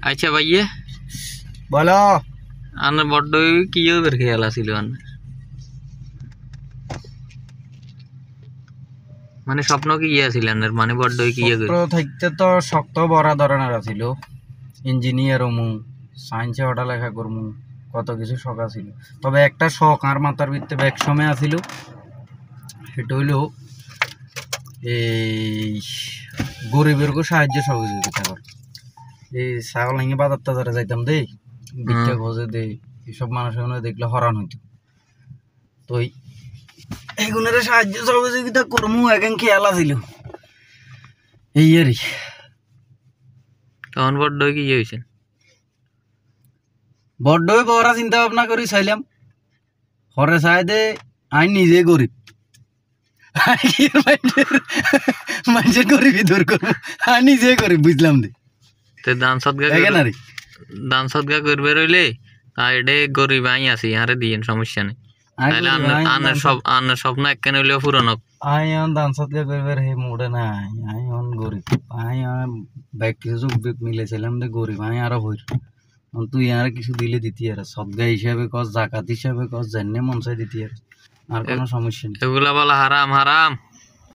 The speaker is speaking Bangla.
আচ্ছা ভাইয়ে বলো আন্নার বড্ড কি বের খেয়াল আছিল আন্নার মানে স্বপ্ন কি আছিল আন্নার মানে বড্ড কি ছোট থাকতে তো শক্ত বড় ধরনের আছিল ইঞ্জিনিয়ার হমু সায়েন্সে পড়ালেখা করমু কত কিছু শখ আছিল তবে একটা শখ আর মাথার ভিতরে এক সময় আছিল সেটা হইল এই গরিবেরকে সাহায্য সহযোগিতা কর এই ছাগল ভেঙে বাজার টাজারে যাইতাম দে ভিক্ষা খোঁজে দে এসব মানুষের দেখলে হরান হইতো তো এগুলোর সাহায্য সহযোগিতা করমু এখন খেয়াল আছিল এই আরই তখন বড্ড কি হয়েছে বড্ড বড় চিন্তা ভাবনা করি চাইলাম হরে চাই দে আই নিজে গরিব মানুষের গরিবই দূর করবো আই নিজে গরিব বুঝলাম দে দান সদগা করবে রইলে তাইডে গরিব আই আছি আরে দিয়েন সমস্যা নেই তাহলে আন্নার স্বপ্ন একখানে হইলেও পূরণ হোক আই দান সদগা করবে হে মুডে নাই আই গরিব আই ব্যাগ কিছু যোগ মিলেছিলাম দে গরিব আই আরো হইর তুই আর কিছু দিলে দিতি আর সদগা হিসাবে কস জাকাত হিসাবে কস জেনে মন চাই দিতি আর কোনো সমস্যা নেই এগুলা বলা হারাম হারাম